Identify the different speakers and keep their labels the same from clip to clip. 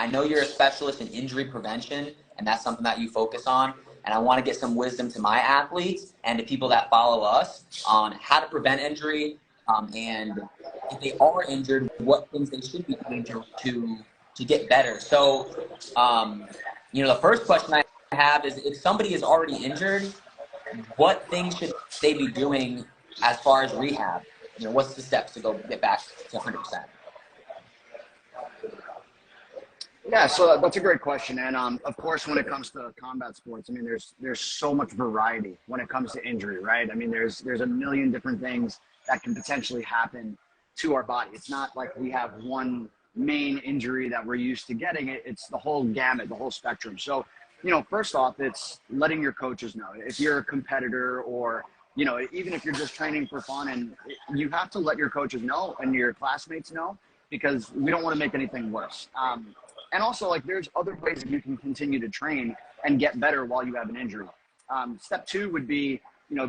Speaker 1: I know you're a specialist in injury prevention, and that's something that you focus on. And I want to get some wisdom to my athletes and to people that follow us on how to prevent injury, and if they are injured, what things they should be doing to get better. So, the first question I have is, if somebody is already injured, what things should they be doing as far as rehab? What's the steps to go get back to 100%?
Speaker 2: Yeah, so that's a great question. And of course, when it comes to combat sports, I mean, there's so much variety when it comes to injury, right? I mean, there's a million different things that can potentially happen to our body. It's not like we have one main injury that we're used to getting. It's the whole gamut, the whole spectrum. So, first off, it's letting your coaches know. If you're a competitor, or even if you're just training for fun, and you have to let your coaches know and your classmates know, because we don't want to make anything worse. And also, there's other ways that you can continue to train and get better while you have an injury. Step 2 would be,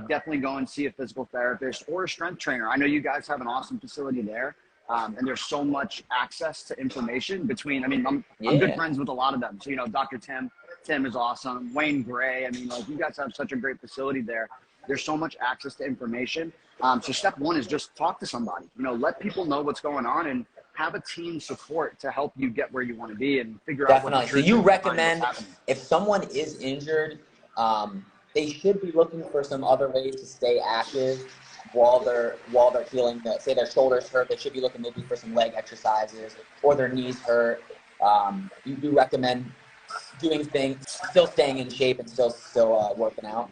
Speaker 2: definitely go and see a physical therapist or a strength trainer. I know you guys have an awesome facility there, and there's so much access to information between, I'm good friends with a lot of them. So, Dr. Tim is awesome. Wayne Gray, you guys have such a great facility there. There's so much access to information. So step 1 is just talk to somebody, let people know what's going on, and have a team support to help you get where you want to be and figure out what the truth is.
Speaker 1: So you recommend, if someone is injured, they should be looking for some other ways to stay active while they're healing. Say their shoulders hurt, they should be looking maybe for some leg exercises, or their knees hurt. You do recommend doing things, still staying in shape and still working out.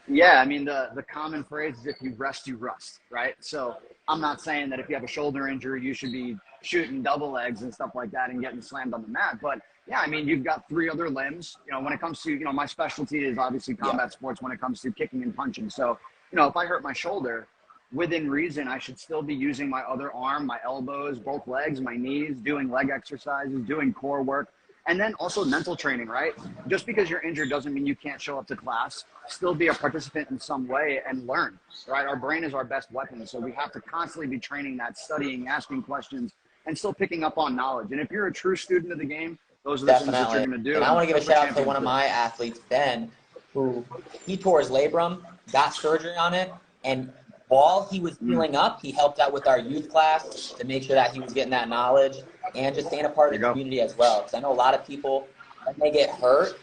Speaker 2: Yeah, the common phrase is, if you rest, you rust, right? So I'm not saying that if you have a shoulder injury, you should be shooting double legs and stuff like that and getting slammed on the mat. But yeah, you've got 3 other limbs. When it comes to, my specialty is obviously combat sports when it comes to kicking and punching. So, if I hurt my shoulder, within reason, I should still be using my other arm, my elbows, both legs, my knees, doing leg exercises, doing core work. And then also mental training, right? Just because you're injured doesn't mean you can't show up to class. Still be a participant in some way and learn, right? Our brain is our best weapon. So we have to constantly be training that, studying, asking questions, and still picking up on knowledge. And if you're a true student of the game, those are the things that you're going to do.
Speaker 1: And I want to give a shout out to one of my athletes, Ben, who he tore his labrum, got surgery on it, and while he was healing up, he helped out with our youth class to make sure that he was getting that knowledge and just staying a part of the community as well. Because I know a lot of people, when they get hurt,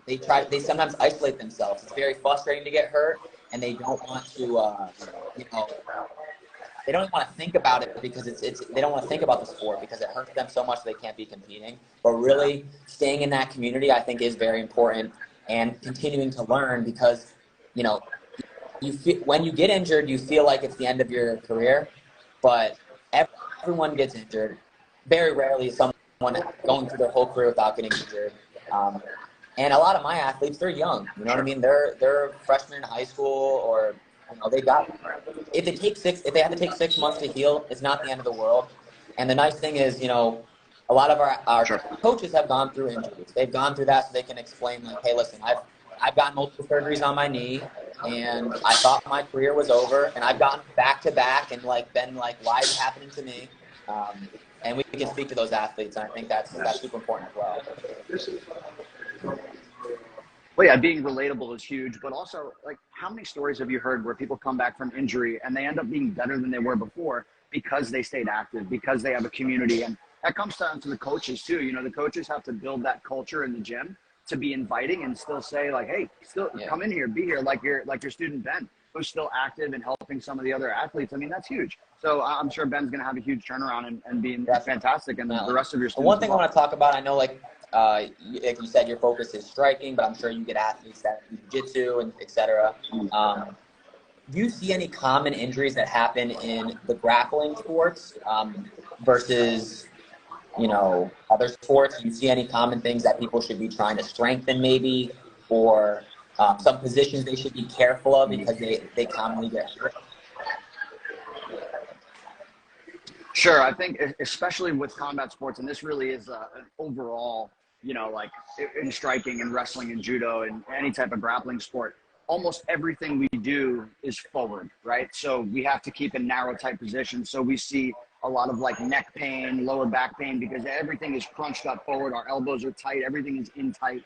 Speaker 1: they sometimes isolate themselves. It's very frustrating to get hurt, and they don't want to, they don't even want to think about it, because they don't want to think about the sport because it hurts them so much they can't be competing. But really staying in that community, I think, is very important, and continuing to learn, because, when you get injured, you feel like it's the end of your career, but everyone gets injured. Very rarely is someone going through their whole career without getting injured. And a lot of my athletes, they're young. You know what I mean? They're freshmen in high school, or if they have to take 6 months to heal, it's not the end of the world. And the nice thing is, a lot of our coaches have gone through injuries. They've gone through that, so they can explain, hey, listen, I've gotten multiple surgeries on my knee, and I thought my career was over, and I've gotten back to back, and been why is it happening to me? And we can speak to those athletes, and I think that's super important as well.
Speaker 2: Well, yeah, being relatable is huge, but also, how many stories have you heard where people come back from injury and they end up being better than they were before because they stayed active, because they have a community? And that comes down to the coaches too. The coaches have to build that culture in the gym to be inviting and still say, hey, come in here, be here, like your student Ben, who's still active and helping some of the other athletes. That's huge. So I'm sure Ben's going to have a huge turnaround and being fantastic, and the rest of your students.
Speaker 1: One thing I want to talk about, I know, like you said, your focus is striking, but I'm sure you get athletes that do jiu-jitsu and et cetera. Do you see any common injuries that happen in the grappling sports versus other sports? Do you see any common things that people should be trying to strengthen maybe, or some positions they should be careful of because they commonly get hurt?
Speaker 2: Sure. I think especially with combat sports, and this really is an overall, in striking and wrestling and judo and any type of grappling sport, almost everything we do is forward, right? So we have to keep in narrow type positions. So we see a lot of like neck pain, lower back pain, because everything is crunched up forward. Our elbows are tight. Everything is in tight.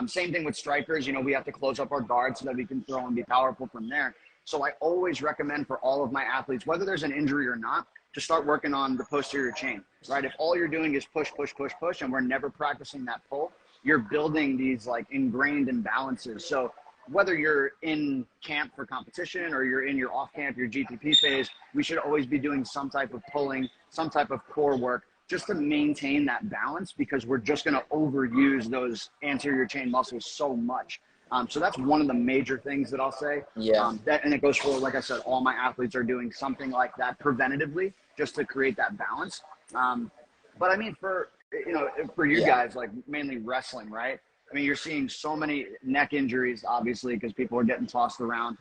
Speaker 2: Same thing with strikers. We have to close up our guard so that we can throw and be powerful from there. So I always recommend for all of my athletes, whether there's an injury or not, to start working on the posterior chain, right? If all you're doing is push, push, push, push, and we're never practicing that pull, you're building these like ingrained imbalances. So whether you're in camp for competition or you're in your off camp, your GTP phase, we should always be doing some type of pulling, some type of core work just to maintain that balance, because we're just going to overuse those anterior chain muscles so much. So that's one of the major things that I'll say.
Speaker 1: Yeah.
Speaker 2: And it goes for, like I said, all my athletes are doing something like that preventatively just to create that balance. But I mean, for you guys, like mainly wrestling, right? I mean, you're seeing so many neck injuries, obviously, because people are getting tossed around.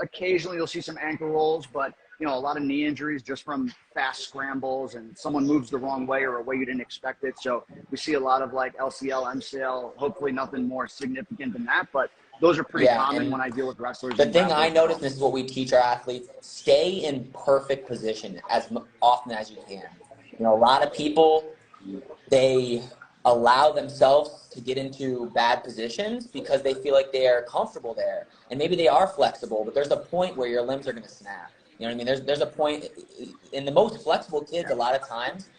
Speaker 2: Occasionally you'll see some ankle rolls, but a lot of knee injuries just from fast scrambles and someone moves the wrong way or a way you didn't expect it. So we see a lot of like LCL, MCL, hopefully nothing more significant than that, but those are pretty common when I deal with wrestlers.
Speaker 1: The thing I notice, and this is what we teach our athletes, stay in perfect position as often as you can. A lot of people, they allow themselves to get into bad positions because they feel like they are comfortable there. And maybe they are flexible, but there's a point where your limbs are going to snap. You know what I mean? There's a point, and the most flexible kids a lot of times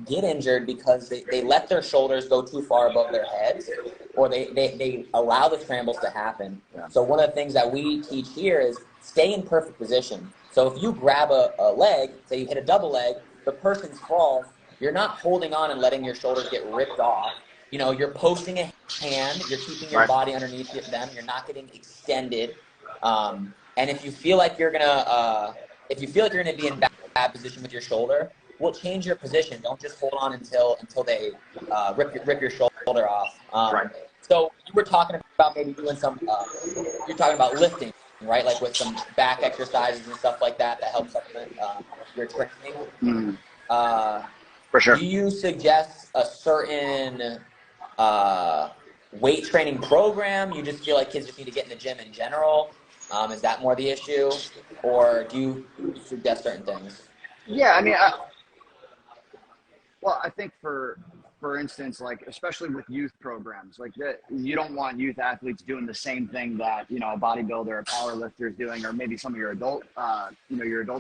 Speaker 1: get injured because they let their shoulders go too far above their heads, or they allow the scrambles to happen. Yeah. So one of the things that we teach here is stay in perfect position. So if you grab a leg, say you hit a double leg, the person's falls, you're not holding on and letting your shoulders get ripped off. You're posting a hand, you're keeping your body underneath them, you're not getting extended. And if you feel like you're gonna be in bad position with your shoulder, we'll change your position. Don't just hold on until they rip your shoulder off. So you were talking about maybe doing some. You're talking about lifting, right? Like with some back exercises and stuff like that helps supplement your training.
Speaker 2: For sure.
Speaker 1: Do you suggest a certain weight training program? You just feel like kids just need to get in the gym in general? Is that more the issue, or do you suggest certain things?
Speaker 2: Yeah, I mean, I think for instance, like especially with youth programs, like you don't want youth athletes doing the same thing that a bodybuilder or power lifter is doing, or maybe some of your adult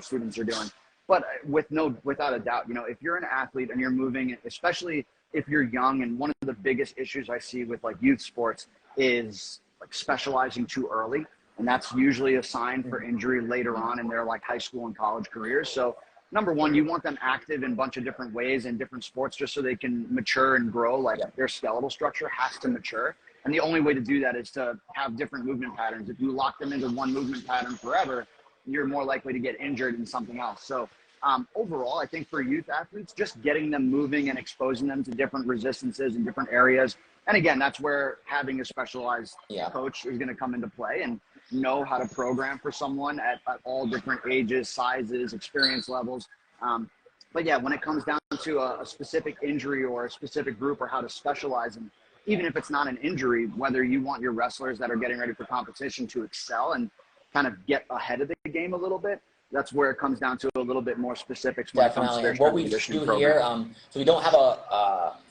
Speaker 2: students are doing. But without a doubt, if you're an athlete and you're moving, especially if you're young, and one of the biggest issues I see with like youth sports is like specializing too early. And that's usually a sign for injury later on in their like high school and college careers. So number one, you want them active in a bunch of different ways in different sports just so they can mature and grow. Like their skeletal structure has to mature. And the only way to do that is to have different movement patterns. If you lock them into one movement pattern forever, you're more likely to get injured in something else. So overall, I think for youth athletes, just getting them moving and exposing them to different resistances in different areas. And again, that's where having a specialized coach is going to come into play and know how to program for someone at all different ages, sizes, experience levels. But yeah, when it comes down to a specific injury or a specific group or how to specialize in, even if it's not an injury, whether you want your wrestlers that are getting ready for competition to excel and kind of get ahead of the game a little bit, that's where it comes down to a little bit more specifics.
Speaker 1: Definitely. And what we do here, so we don't have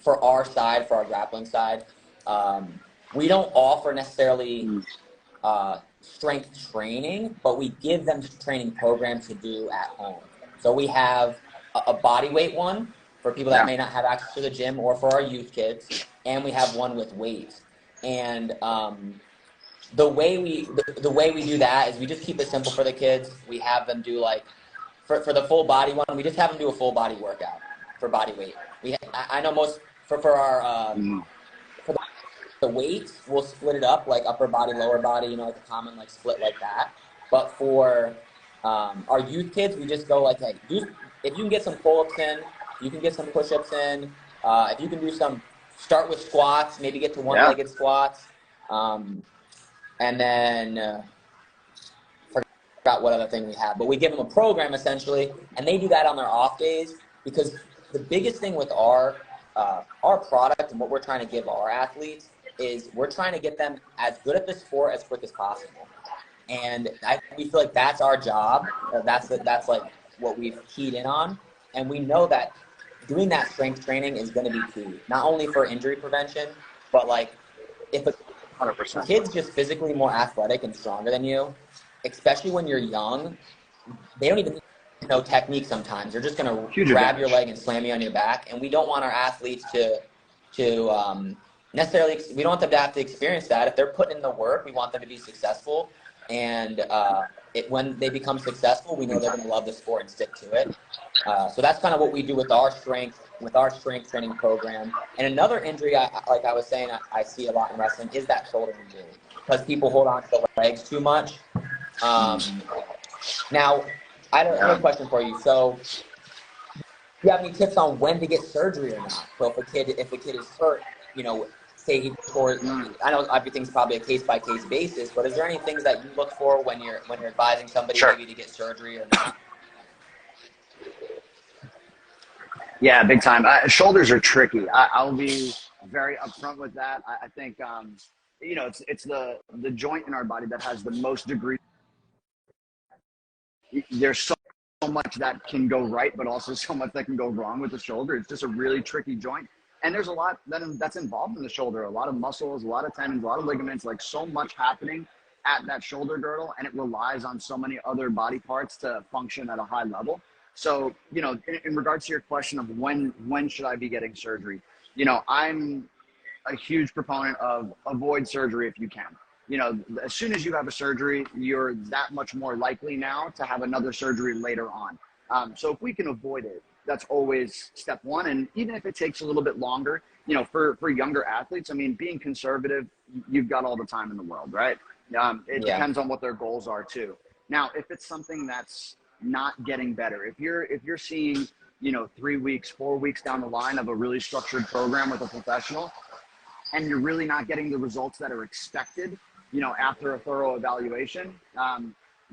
Speaker 1: for our side, for our grappling side, we don't offer necessarily strength training, but we give them training programs to do at home. So we have a body weight one for people that may not have access to the gym, or for our youth kids, and we have one with weights. And the way we do that is we just keep it simple for the kids. We have them do like for the full body one, we just have them do a full body workout for body weight. I know most for our for the weights, we'll split it up like upper body, lower body, like a common like split like that. But for our youth kids, we just go like, hey, if you can get some pull-ups in, you can get some push-ups in. If you can do start with squats, maybe get to one-legged squats. And then forgot what other thing we have. But we give them a program essentially, and they do that on their off days, because the biggest thing with our product and what we're trying to give our athletes is we're trying to get them as good at the sport as quick as possible. And we feel like that's our job. That's like what we've keyed in on. And we know that doing that strength training is going to be key, not only for injury prevention, but like if a
Speaker 2: 100%.
Speaker 1: kid's just physically more athletic and stronger than you, especially when you're young, they don't even know technique sometimes. They're just going to
Speaker 2: Huge
Speaker 1: grab your
Speaker 2: advantage.
Speaker 1: leg and slam you on your back. And we don't want our athletes to necessarily, we don't want them to have to experience that. If they're putting in the work, we want them to be successful. And when they become successful, we know they're going to love the sport and stick to it. So that's kind of what we do with our strength training program. And another injury, like I was saying, I see a lot in wrestling is that shoulder injury because people hold on to the legs too much. Now, I have a question for you. So, do you have any tips on when to get surgery or not? So, if a kid is hurt, say I know everything's probably a case by case basis, but is there any things that you look for when you're advising somebody
Speaker 2: Sure.
Speaker 1: maybe to get surgery or not?
Speaker 2: Yeah, big time. Shoulders are tricky. I'll be very upfront with that. I think it's the joint in our body that has the most degree. There's so much that can go right, but also so much that can go wrong with the shoulder. It's just a really tricky joint. And there's a lot that's involved in the shoulder, a lot of muscles, a lot of tendons, a lot of ligaments, like so much happening at that shoulder girdle, and it relies on so many other body parts to function at a high level. So, in regards to your question of when should I be getting surgery, I'm a huge proponent of avoid surgery if you can. As soon as you have a surgery, you're that much more likely now to have another surgery later on. So if we can avoid it, that's always step one. And even if it takes a little bit longer, for younger athletes, I mean, being conservative, you've got all the time in the world, right? It depends on what their goals are too. Now, if it's something that's not getting better, if you're seeing, 3 weeks, 4 weeks down the line of a really structured program with a professional, and you're really not getting the results that are expected, after a thorough evaluation,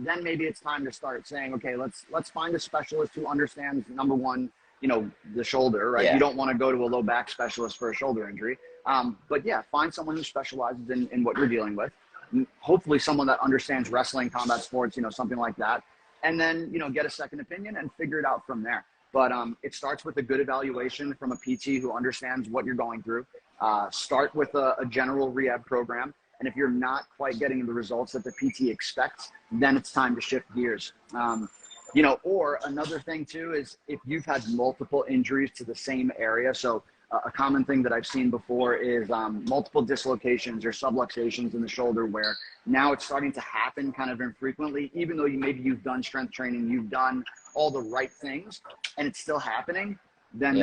Speaker 2: then maybe it's time to start saying, okay, let's find a specialist who understands, number one, the shoulder, right?
Speaker 1: Yeah.
Speaker 2: You don't want to go to a low back specialist for a shoulder injury. But yeah, find someone who specializes in what you're dealing with. Hopefully someone that understands wrestling, combat sports, something like that. And then, get a second opinion and figure it out from there. But it starts with a good evaluation from a PT who understands what you're going through. Start with a general rehab program. And if you're not quite getting the results that the PT expects, then it's time to shift gears. Or another thing too is if you've had multiple injuries to the same area. So a common thing that I've seen before is multiple dislocations or subluxations in the shoulder where now it's starting to happen kind of infrequently, even though you've done strength training, you've done all the right things and it's still happening, then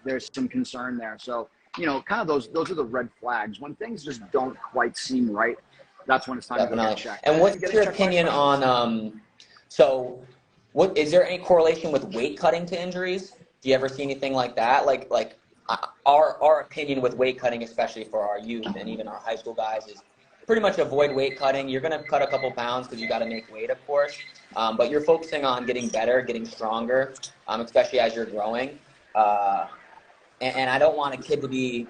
Speaker 2: there's some concern there. So, kind of those are the red flags. When things just don't quite seem right, that's when it's time to go get checked.
Speaker 1: And what's your opinion on, what is there any correlation with weight cutting to injuries? Do you ever see anything like that? Like our opinion with weight cutting, especially for our youth and even our high school guys, is pretty much avoid weight cutting. You're going to cut a couple pounds because you got to make weight, of course. But you're focusing on getting better, getting stronger, especially as you're growing. And I don't want a kid to be,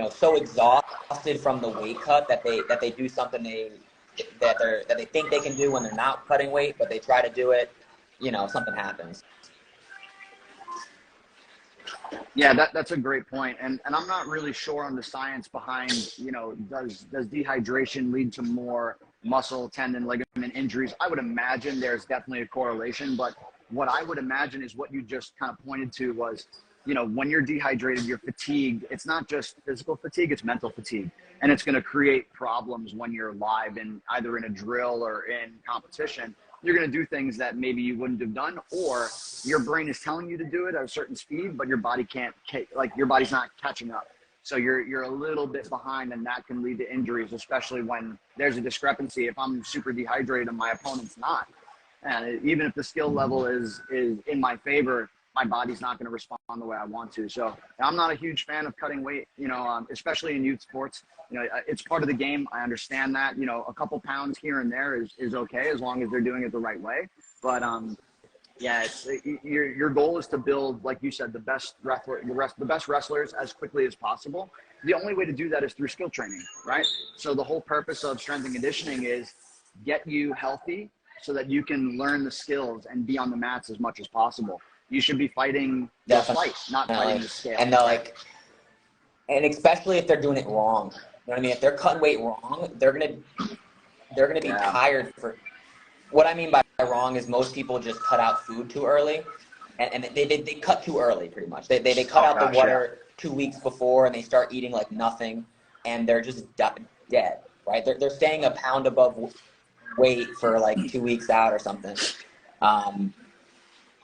Speaker 1: so exhausted from the weight cut that they do something that they think they can do when they're not cutting weight, but they try to do it, something happens.
Speaker 2: Yeah, that's a great point. And I'm not really sure on the science behind, does dehydration lead to more muscle, tendon, ligament injuries? I would imagine there's definitely a correlation, but what I would imagine is what you just kind of pointed to was, when you're dehydrated, you're fatigued. It's not just physical fatigue, it's mental fatigue. And it's going to create problems when you're live in either in a drill or in competition. You're going to do things that maybe you wouldn't have done, or your brain is telling you to do it at a certain speed, but your body can't, your body's not catching up. So you're a little bit behind, and that can lead to injuries, especially when there's a discrepancy. If I'm super dehydrated and my opponent's not, and even if the skill level is in my favor, my body's not going to respond the way I want to. So I'm not a huge fan of cutting weight, especially in youth sports. It's part of the game. I understand that, a couple pounds here and there is okay as long as they're doing it the right way. But your goal is to build, like you said, the best wrestlers as quickly as possible. The only way to do that is through skill training, right? So the whole purpose of strength and conditioning is get you healthy so that you can learn the skills and be on the mats as much as possible. You should be fighting the fight, not fighting the scale.
Speaker 1: And and especially if they're doing it wrong. You know what I mean? If they're cutting weight wrong, they're gonna be tired for. What I mean by wrong is most people just cut out food too early, and they cut too early pretty much. They cut out the water 2 weeks before, and they start eating like nothing, and they're just dead. Right? They're staying a pound above weight for like 2 weeks out or something.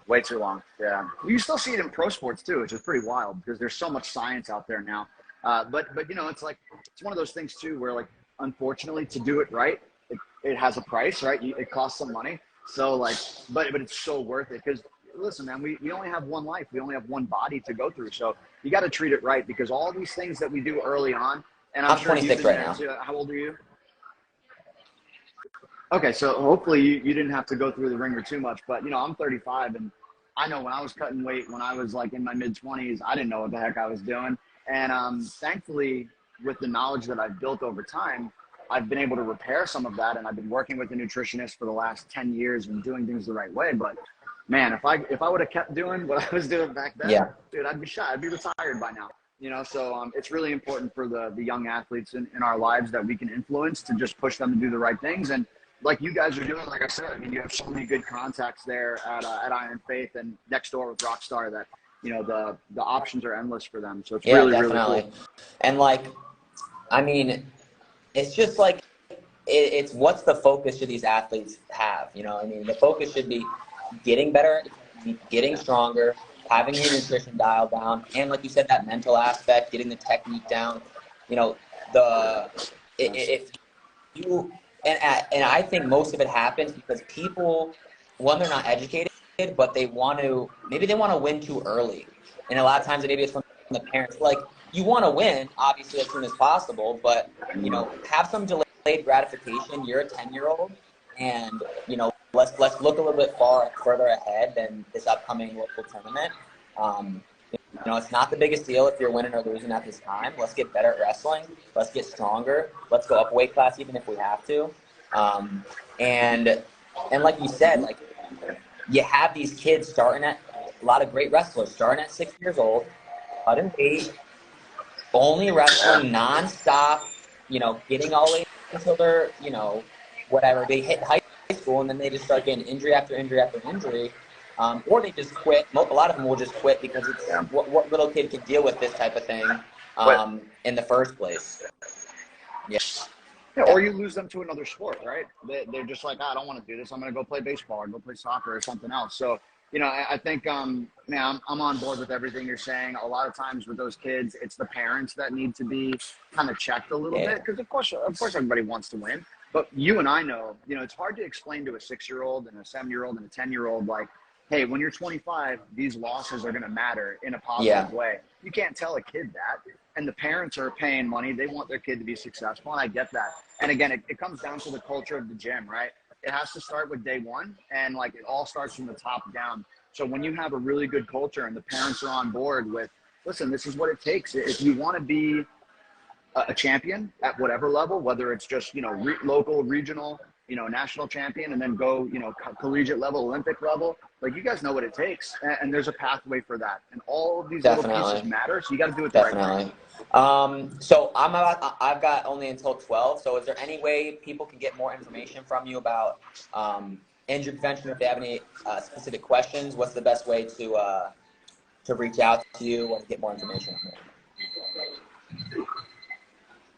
Speaker 2: Way too long. Yeah. You still see it in pro sports too, which is pretty wild because there's so much science out there now. But you know, it's one of those things too, where like, unfortunately to do it right, it has a price, right? It costs some money. So like, but it's so worth it because listen, man, we only have one life. We only have one body to go through. So you got to treat it right because all these things that we do early on, and I'm sure
Speaker 1: 26 right now.
Speaker 2: Too. How old are you? Okay. So hopefully you didn't have to go through the ringer too much, but you know, I'm 35 and I know when I was cutting weight, when I was like in my mid-20s, I didn't know what the heck I was doing. And thankfully, with the knowledge that I've built over time, I've been able to repair some of that. And I've been working with a nutritionist for the last 10 years and doing things the right way. But man, if I would have kept doing what I was doing back then, dude, I'd be shot. I'd be retired by now. You know, so it's really important for the young athletes in our lives that we can influence to just push them to do the right things. And like you guys are doing, like I said, I mean, you have so many good contacts there at Iron Faith and next door with Rockstar that, you know, the options are endless for them. So it's really cool.
Speaker 1: And like, I mean, it's just like, it's what's the focus should these athletes have? You know, I mean, the focus should be getting better, getting stronger, having your nutrition dialed down. And like you said, that mental aspect, getting the technique down, you know, if you, and I think most of it happens because people, one, they're not educated, but maybe they want to win too early. And a lot of times maybe it's from the parents. Like, you want to win, obviously, as soon as possible, but, you know, have some delayed gratification. You're a 10-year-old, and, you know, let's look a little bit further ahead than this upcoming local tournament. You know, it's not the biggest deal if you're winning or losing at this time. Let's get better at wrestling. Let's get stronger. Let's go up a weight class even if we have to. And like you said, like, you have these kids starting at a lot of great wrestlers starting at 6 years old, cutting weight, only wrestling nonstop. You know, getting all the way until they're, you know, whatever, they hit high school, and then they just start getting injury after injury after injury. Or they just quit. A lot of them will just quit because it's what little kid can deal with this type of thing in the first place.
Speaker 2: Yeah, or you lose them to another sport, right? They're just like, I don't want to do this. I'm going to go play baseball or go play soccer or something else. So, you know, I think, man, I'm on board with everything you're saying. A lot of times with those kids, it's the parents that need to be kind of checked a little bit because, of course, everybody wants to win. But you and I know, you know, it's hard to explain to a 6-year-old and a 7-year-old and a 10-year-old, like, hey, when you're 25, these losses are going to matter in a positive way. You can't tell a kid that. And the parents are paying money. They want their kid to be successful, and I get that. And again, it comes down to the culture of the gym, right? It has to start with day one, and like it all starts from the top down. So when you have a really good culture and the parents are on board with, listen, this is what it takes. If you want to be a champion at whatever level, whether it's just, you know, local, regional, you know, national champion, and then go, you know, collegiate level, Olympic level, like you guys know what it takes, and there's a pathway for that. And all of these little pieces matter, so you got to do it the right way.
Speaker 1: So I've got only until 12. So is there any way people can get more information from you about injury prevention? If they have any specific questions, what's the best way to reach out to you and get more information on it?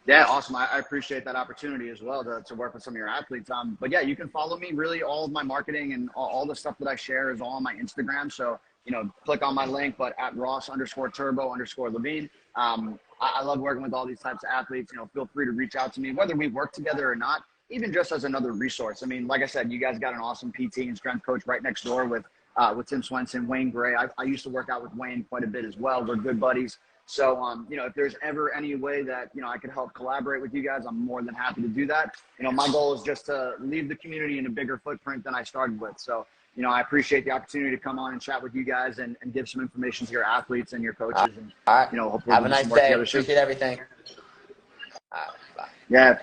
Speaker 2: Yeah, awesome. I appreciate that opportunity as well to work with some of your athletes. But yeah, you can follow me. Really, all of my marketing and all the stuff that I share is all on my Instagram. So, you know, click on my link, but at Ross_Turbo_Levine. I love working with all these types of athletes. You know, feel free to reach out to me, whether we work together or not, even just as another resource. I mean, like I said, you guys got an awesome PT and strength coach right next door with Tim Swenson, Wayne Gray. I used to work out with Wayne quite a bit as well. We're good buddies. So, you know, if there's ever any way that, you know, I could help collaborate with you guys, I'm more than happy to do that. You know, my goal is just to leave the community in a bigger footprint than I started with. So, you know, I appreciate the opportunity to come on and chat with you guys and give some information to your athletes and your coaches. And,
Speaker 1: all right.
Speaker 2: You know, hopefully
Speaker 1: have a nice day. Appreciate everything.
Speaker 2: Yeah.